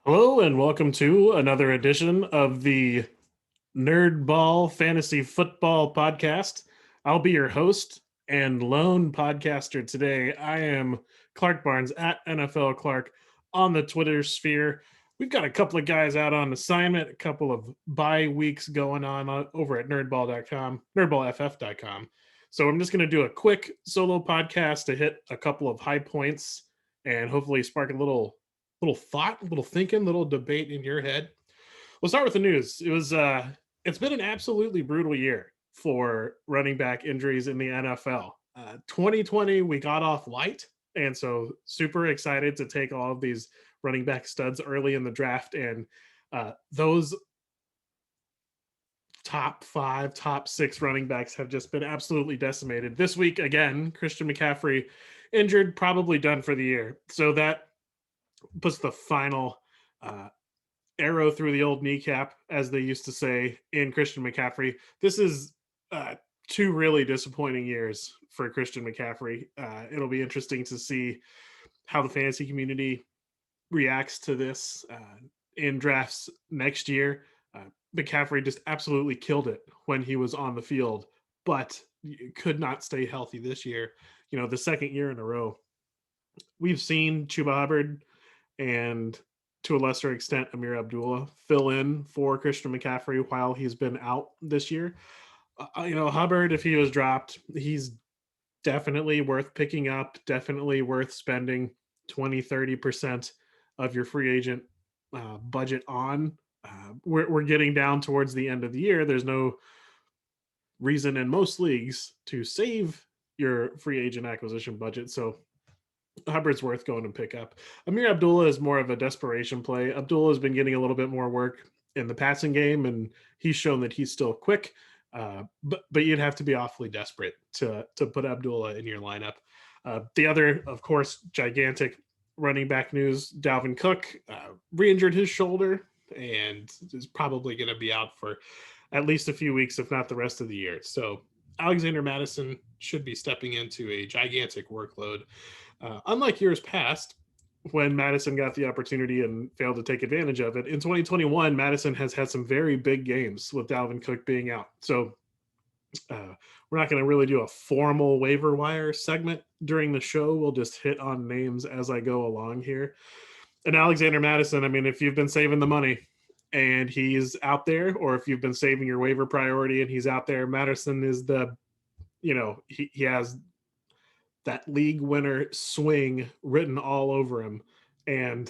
Hello and welcome to another edition of the NerdBall Fantasy Football Podcast. I'll be your host and lone podcaster today. I am Clark Barnes at NFL Clark on the Twitter sphere. We've got a couple of guys out on assignment, a couple of bye weeks going on over at nerdball.com, nerdballff.com. So I'm just going to do a quick solo podcast to hit a couple of high points and hopefully spark a little thought, a little thinking, a little debate in your head. We'll start with the news. It's been an absolutely brutal year for running back injuries in the NFL. 2020 we got off light, and so super excited to take all of these running back studs early in the draft, and those top 5, top 6 running backs have just been absolutely decimated. This week again, Christian McCaffrey injured, probably done for the year. So that puts the final arrow through the old kneecap, as they used to say, in Christian McCaffrey. This is 2 really disappointing years for Christian McCaffrey. It'll be interesting to see how the fantasy community reacts to this in drafts next year. McCaffrey just absolutely killed it when he was on the field, but could not stay healthy this year. The second year in a row. We've seen Chuba Hubbard and to a lesser extent Amir Abdullah fill in for Christian McCaffrey while he's been out this year. Hubbard, if he was dropped, he's definitely worth picking up, definitely worth spending 20-30% of your free agent budget on. We're getting down towards the end of the year. There's no reason in most leagues to save your free agent acquisition budget. So Hubbard's worth going to pick up. Amir Abdullah is more of a desperation play. Abdullah has been getting a little bit more work in the passing game, and he's shown that he's still quick. But you'd have to be awfully desperate to put Abdullah in your lineup. The other, of course, gigantic running back news: Dalvin Cook re-injured his shoulder and is probably going to be out for at least a few weeks, if not the rest of the year. So Alexander Mattison should be stepping into a gigantic workload. Unlike years past, when Madison got the opportunity and failed to take advantage of it, in 2021, Madison has had some very big games with Dalvin Cook being out. So we're not going to really do a formal waiver wire segment during the show. We'll just hit on names as I go along here. And Alexander Madison, I mean, if you've been saving the money and he's out there, or if you've been saving your waiver priority and he's out there, Madison is he has that league winner swing written all over him. And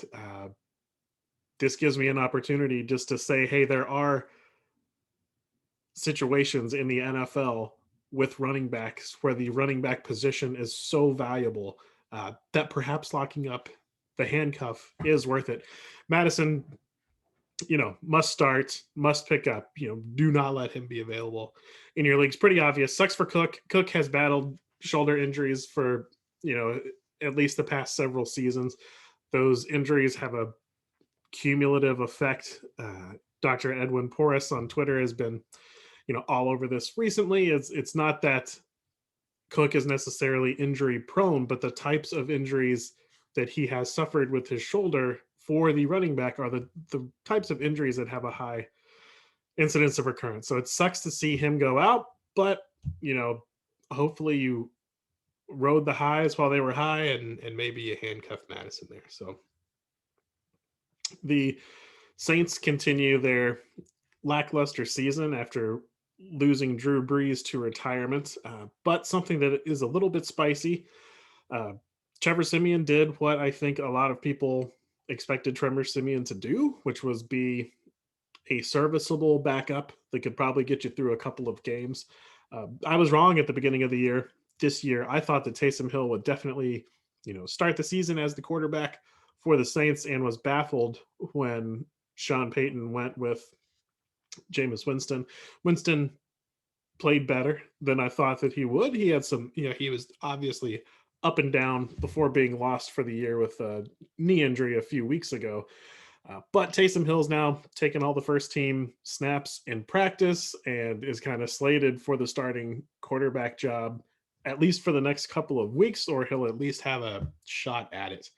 this gives me an opportunity just to say, hey, there are situations in the NFL with running backs where the running back position is so valuable that perhaps locking up the handcuff is worth it. Madison, must start, must pick up. Do not let him be available in your leagues. Pretty obvious. Sucks for Cook. Cook has battled shoulder injuries for at least the past several seasons. Those injuries have a cumulative effect. Dr. Edwin Porras on Twitter has been all over this recently. It's not that Cook is necessarily injury prone, but the types of injuries that he has suffered with his shoulder for the running back are the types of injuries that have a high incidence of recurrence. So it sucks to see him go out, but hopefully you rode the highs while they were high, and maybe you handcuff Madison there. So the Saints continue their lackluster season after losing Drew Brees to retirement, but something that is a little bit spicy. Trevor Simeon did what I think a lot of people expected Trevor Simeon to do, which was be a serviceable backup that could probably get you through a couple of games. I was wrong at the beginning of the year. This year, I thought that Taysom Hill would definitely, start the season as the quarterback for the Saints, and was baffled when Sean Payton went with Jameis Winston. Winston played better than I thought that he would. He had some, he was obviously up and down before being lost for the year with a knee injury a few weeks ago. But Taysom Hill's now taken all the first team snaps in practice and is kind of slated for the starting quarterback job, at least for the next couple of weeks, or he'll at least have a shot at it.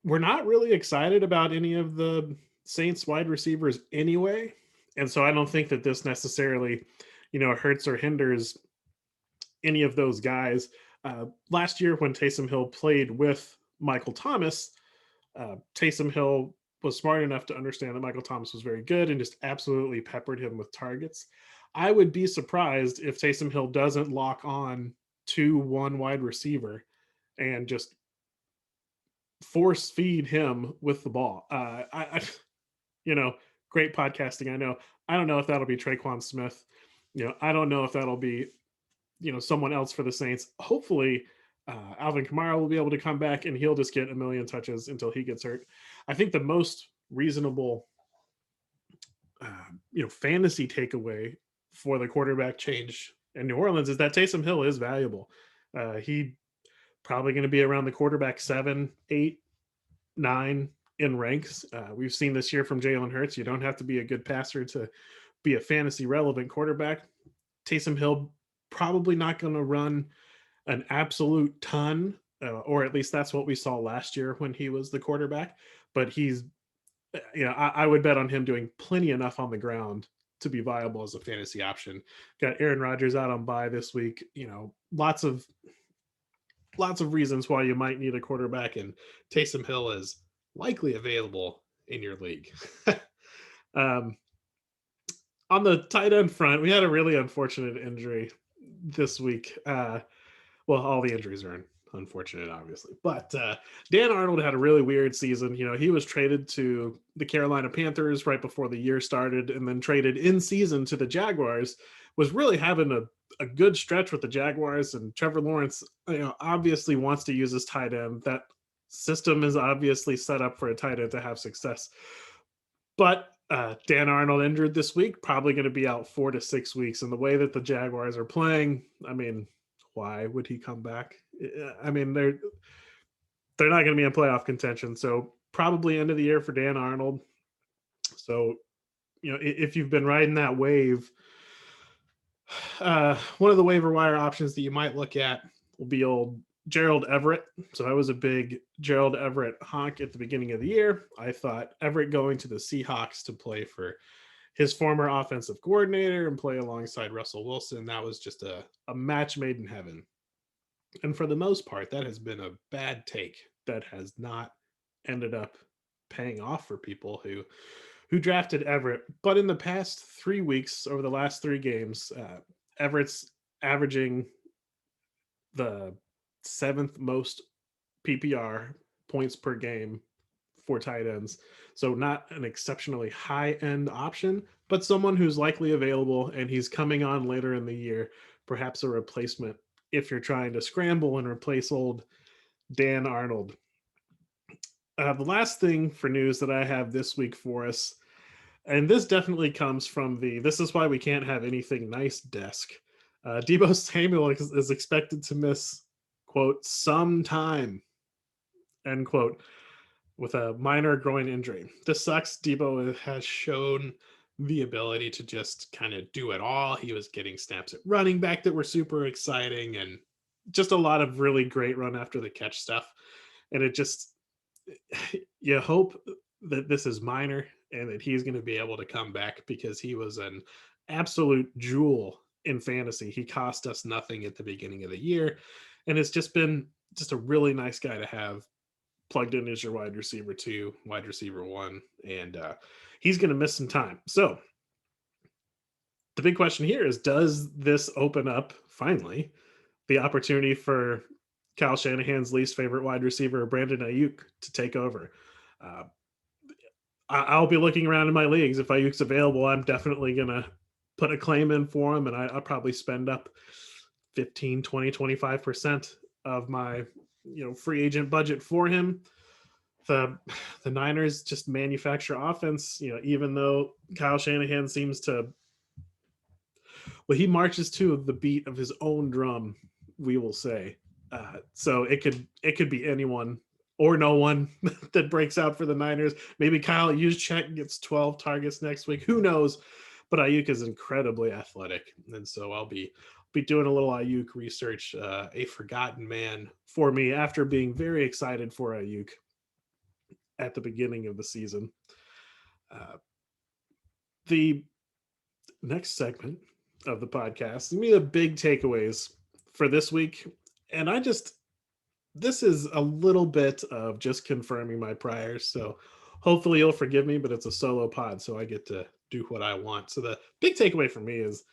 we're not really excited about any of the Saints wide receivers anyway. And so I don't think that this necessarily, hurts or hinders any of those guys. Last year, when Taysom Hill played with Michael Thomas, Taysom Hill was smart enough to understand that Michael Thomas was very good and just absolutely peppered him with targets. I would be surprised if Taysom Hill doesn't lock on to one wide receiver and just force feed him with the ball. You know, great podcasting. I know. I don't know if that'll be Traquan Smith. I don't know if that'll be, someone else for the Saints. Hopefully, Alvin Kamara will be able to come back and he'll just get a million touches until he gets hurt. I think the most reasonable, fantasy takeaway for the quarterback change in New Orleans is that Taysom Hill is valuable. He probably going to be around the quarterback 7, 8, 9 in ranks. We've seen this year from Jalen Hurts. You don't have to be a good passer to be a fantasy relevant quarterback. Taysom Hill probably not going to run an absolute ton, or at least that's what we saw last year when he was the quarterback. But he's, I would bet on him doing plenty enough on the ground to be viable as a fantasy option. Got Aaron Rodgers out on bye this week. Lots of reasons why you might need a quarterback, and Taysom Hill is likely available in your league. On the tight end front, we had a really unfortunate injury this week. Well, all the injuries are unfortunate, obviously, but Dan Arnold had a really weird season. He was traded to the Carolina Panthers right before the year started and then traded in season to the Jaguars, was really having a good stretch with the Jaguars, and Trevor Lawrence, obviously wants to use his tight end. That system is obviously set up for a tight end to have success. But Dan Arnold injured this week, probably going to be out 4 to 6 weeks. And the way that the Jaguars are playing, I mean, why would he come back? I mean, they're not going to be in playoff contention. So probably end of the year for Dan Arnold. So, if you've been riding that wave, one of the waiver wire options that you might look at will be old Gerald Everett. So I was a big Gerald Everett honk at the beginning of the year. I thought Everett going to the Seahawks to play for his former offensive coordinator and play alongside Russell Wilson, that was just a match made in heaven. And for the most part, that has been a bad take that has not ended up paying off for people who drafted Everett. But in the past 3 weeks, over the last 3 games, Everett's averaging the 7th most PPR points per game for tight ends. So not an exceptionally high end option, but someone who's likely available, and he's coming on later in the year, perhaps a replacement if you're trying to scramble and replace old Dan Arnold. The last thing for news that I have this week for us, and this definitely comes from this is why we can't have anything nice desk. Deebo Samuel is expected to miss, quote, some time, end quote, with a minor groin injury. This sucks. Deebo has shown the ability to just kind of do it all. He was getting snaps at running back that were super exciting, and just a lot of really great run after the catch stuff. And it just, you hope that this is minor and that he's going to be able to come back, because he was an absolute jewel in fantasy. He cost us nothing at the beginning of the year, and it's just been just a really nice guy to have plugged in as your wide receiver 2, wide receiver 1, and he's going to miss some time. So the big question here is, does this open up finally the opportunity for Kyle Shanahan's least favorite wide receiver, Brandon Ayuk, to take over? I'll be looking around in my leagues. If Ayuk's available, I'm definitely going to put a claim in for him, and I'll probably spend up 15, 20, 25% of my free agent budget for him. The Niners just manufacture offense, even though Kyle Shanahan seems to, well, he marches to the beat of his own drum, we will say. So it could be anyone or no one that breaks out for the Niners. Maybe Kyle Juszczyk gets 12 targets next week. Who knows? But Ayuk is incredibly athletic, and so I'll be doing a little Ayuk research. A forgotten man for me after being very excited for Ayuk at the beginning of the season. The next segment of the podcast, me the big takeaways for this week. And this is a little bit of just confirming my priors. So hopefully you'll forgive me, but it's a solo pod, so I get to do what I want. So the big takeaway for me is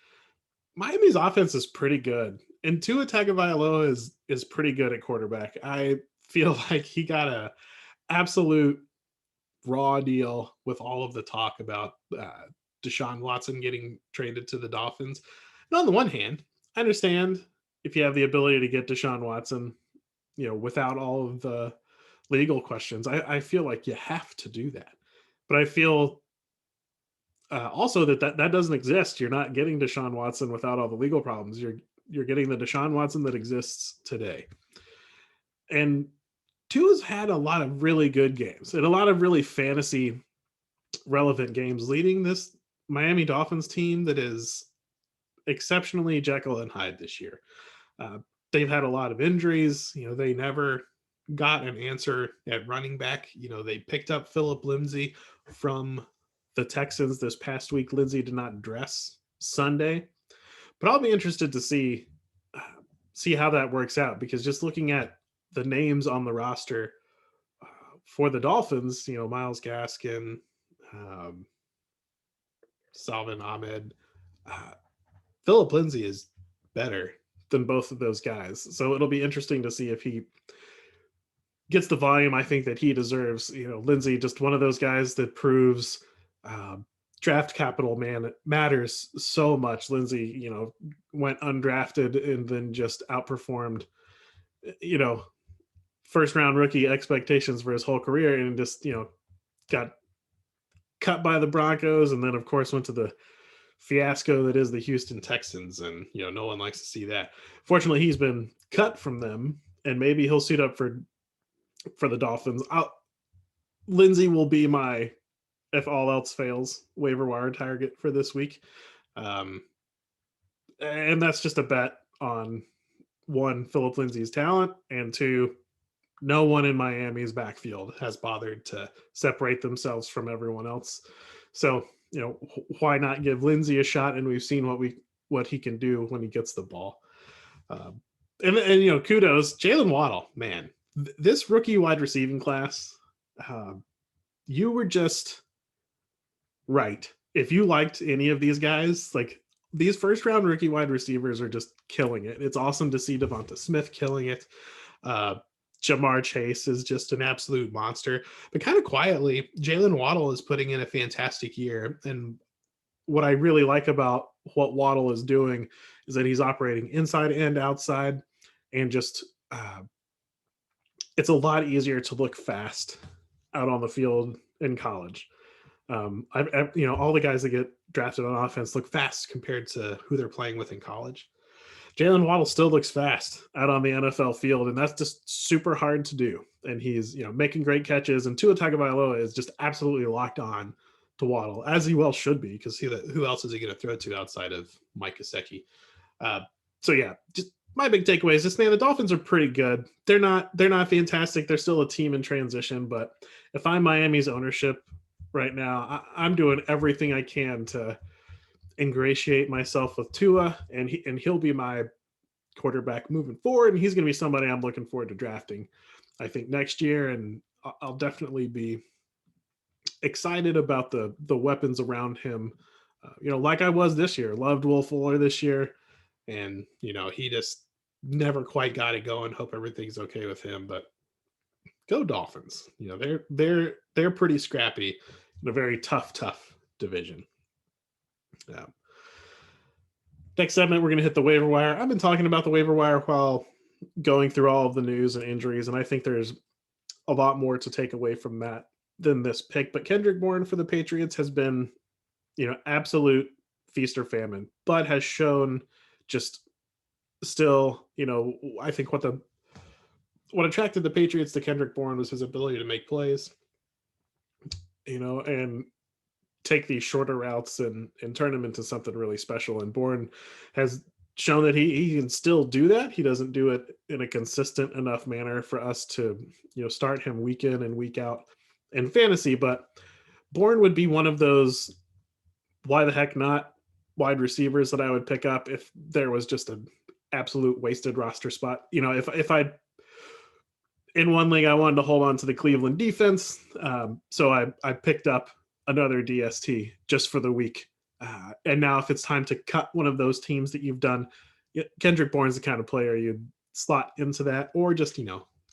Miami's offense is pretty good. And Tua Tagovailoa is pretty good at quarterback. I feel like he got a absolute raw deal with all of the talk about Deshaun Watson getting traded to the Dolphins. And on the one hand, I understand if you have the ability to get Deshaun Watson, without all of the legal questions, I feel like you have to do that. But I feel also that doesn't exist. You're not getting Deshaun Watson without all the legal problems. You're getting the Deshaun Watson that exists today. And Tua's had a lot of really good games and a lot of really fantasy relevant games leading this Miami Dolphins team that is exceptionally Jekyll and Hyde this year. They've had a lot of injuries. They never got an answer at running back. They picked up Phillip Lindsay from the Texans this past week. Lindsay did not dress Sunday, but I'll be interested to see how that works out, because just looking at the names on the roster for the Dolphins, Myles Gaskin, Salvin Ahmed, Phillip Lindsay is better than both of those guys. So it'll be interesting to see if he gets the volume I think that he deserves. Lindsay, just one of those guys that proves draft capital, matters so much. Lindsay, went undrafted and then just outperformed, first round rookie expectations for his whole career, and just, got cut by the Broncos. And then of course went to the fiasco that is the Houston Texans. And, no one likes to see that. Fortunately, he's been cut from them, and maybe he'll suit up for the Dolphins. Lindsay will be my, if all else fails, waiver wire target for this week. And that's just a bet on, one, Phillip Lindsay's talent, and two, no one in Miami's backfield has bothered to separate themselves from everyone else. So, why not give Lindsay a shot? And we've seen what he can do when he gets the ball. And kudos, Jalen Waddle, man, this rookie wide receiving class, you were just right. If you liked any of these guys, like, these first round rookie wide receivers are just killing it. It's awesome to see Devonta Smith killing it. Jamar Chase is just an absolute monster. But kind of quietly, Jalen Waddle is putting in a fantastic year. And what I really like about what Waddle is doing is that he's operating inside and outside, and just it's a lot easier to look fast out on the field in college. All the guys that get drafted on offense look fast compared to who they're playing with in college. Jalen Waddle still looks fast out on the NFL field, and that's just super hard to do. And he's, making great catches. And Tua Tagovailoa is just absolutely locked on to Waddle, as he well should be, because who else is he going to throw to outside of Mike Gesicki? So yeah, just my big takeaway is this: man, the Dolphins are pretty good. They're not fantastic. They're still a team in transition. But if I'm Miami's ownership right now, I'm doing everything I can to ingratiate myself with Tua, and he'll be my quarterback moving forward, and he's going to be somebody I'm looking forward to drafting, I think, next year. And I'll definitely be excited about the weapons around him, like I was this year. Loved Will Fuller this year, and he just never quite got it going. Hope everything's okay with him, but go Dolphins. They're pretty scrappy in a very tough division. Next segment, we're going to hit the waiver wire. I've been talking about the waiver wire while going through all of the news and injuries, and I think there's a lot more to take away from that than this pick. But Kendrick Bourne for the Patriots has been, absolute feast or famine, but has shown just still, I think what attracted the Patriots to Kendrick Bourne was his ability to make plays, and take these shorter routes and turn them into something really special. And Bourne has shown that he can still do that. He doesn't do it in a consistent enough manner for us to, start him week in and week out in fantasy, but Bourne would be one of those why the heck not wide receivers that I would pick up if there was just an absolute wasted roster spot. If I in one league I wanted to hold on to the Cleveland defense, so I picked up another DST just for the week. And now if it's time to cut one of those teams that you've done, Kendrick Bourne's the kind of player you'd slot into that, or just,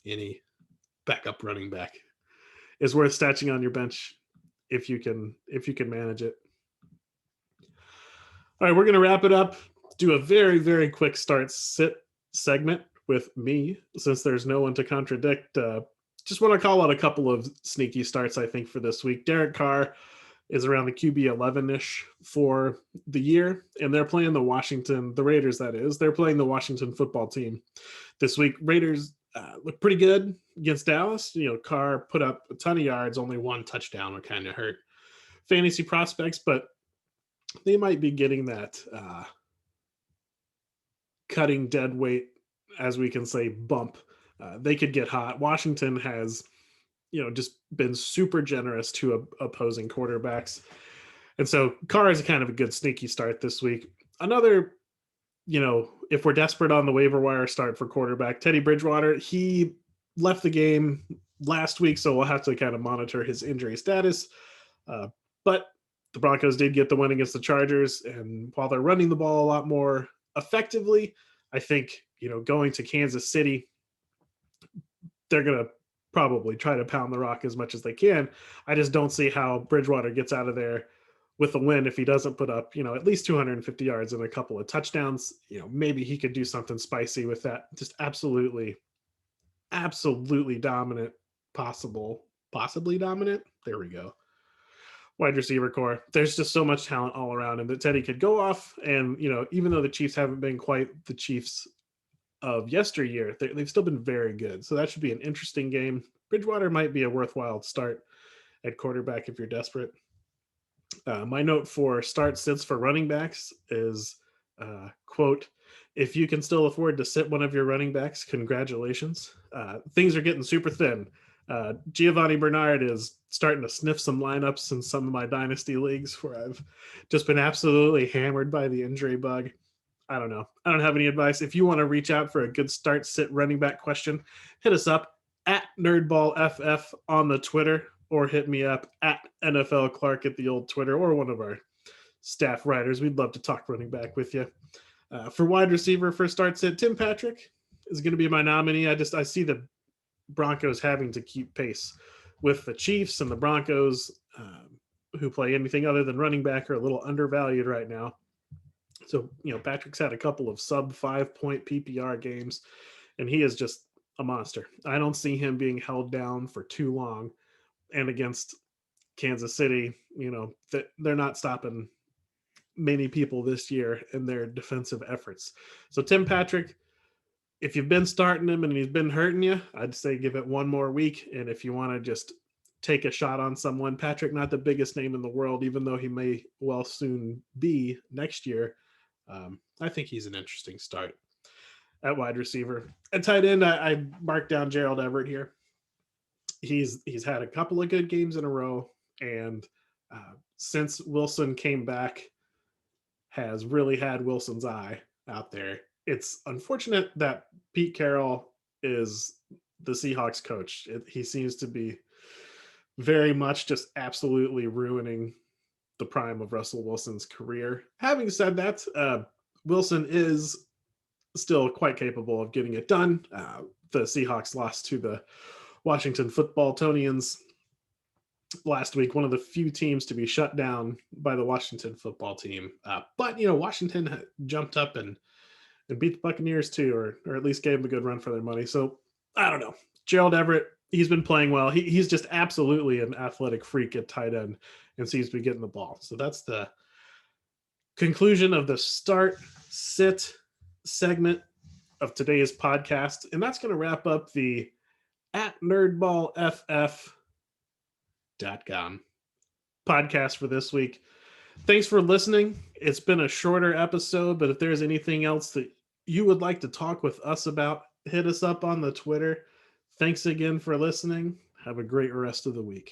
any backup running back is worth stashing on your bench if you can manage it. All right, we're going to wrap it up. Do a very, very quick start sit segment with me, since there's no one to contradict. Just want to call out a couple of sneaky starts, I think, for this week. Derek Carr is around the QB 11-ish for the year, and they're playing the Raiders, that is. They're playing the Washington football team this week. Raiders look pretty good against Dallas. Carr put up a ton of yards, only one touchdown, would kind of hurt fantasy prospects, but they might be getting that cutting dead weight, as we can say, bump. They could get hot. Washington has, just been super generous to opposing quarterbacks. And so Carr is kind of a good sneaky start this week. Another, if we're desperate on the waiver wire start for quarterback, Teddy Bridgewater, he left the game last week, so we'll have to kind of monitor his injury status. But the Broncos did get the win against the Chargers, and while they're running the ball a lot more effectively, I think, going to Kansas City, they're going to probably try to pound the rock as much as they can. I just don't see how Bridgewater gets out of there with a win if he doesn't put up, at least 250 yards and a couple of touchdowns. Maybe he could do something spicy with that. Just absolutely dominant, possibly dominant. There we go. Wide receiver core. There's just so much talent all around him that Teddy could go off. And, even though the Chiefs haven't been quite the Chiefs of yesteryear, they've still been very good. So that should be an interesting game. Bridgewater might be a worthwhile start at quarterback if you're desperate. My note for start sits for running backs is, quote, if you can still afford to sit one of your running backs, congratulations. Things are getting super thin. Giovanni Bernard is starting to sniff some lineups in some of my dynasty leagues where I've just been absolutely hammered by the injury bug. I don't know. I don't have any advice. If you want to reach out for a good start sit running back question, hit us up at NerdBallFF on the Twitter, or hit me up at NFL Clark at the old Twitter, or one of our staff writers. We'd love to talk running back with you. For wide receiver for start sit, Tim Patrick is going to be my nominee. I see the Broncos having to keep pace with the Chiefs, and the Broncos, who play anything other than running back, are a little undervalued right now. So, Patrick's had a couple of sub 5-point PPR games, and he is just a monster. I don't see him being held down for too long. And against Kansas City, they're not stopping many people this year in their defensive efforts. So Tim Patrick, if you've been starting him and he's been hurting you, I'd say give it one more week. And if you want to just take a shot on someone, Patrick, not the biggest name in the world, even though he may well soon be next year, I think he's an interesting start at wide receiver. At tight end, I marked down Gerald Everett here. He's had a couple of good games in a row, and since Wilson came back, has really had Wilson's eye out there. It's unfortunate that Pete Carroll is the Seahawks coach. He seems to be very much just absolutely ruining the prime of Russell Wilson's career. Having said that, Wilson is still quite capable of getting it done. The Seahawks lost to the Washington football Tonians last week, one of the few teams to be shut down by the Washington football team. But, Washington jumped up and beat the Buccaneers too, or at least gave them a good run for their money. So I don't know. Gerald Everett, he's been playing well. He's just absolutely an athletic freak at tight end and seems to be getting the ball. So that's the conclusion of the start sit segment of today's podcast. And that's going to wrap up the at nerdballff.com podcast for this week. Thanks for listening. It's been a shorter episode, but if there's anything else that you would like to talk with us about, hit us up on the Twitter. Thanks again for listening. Have a great rest of the week.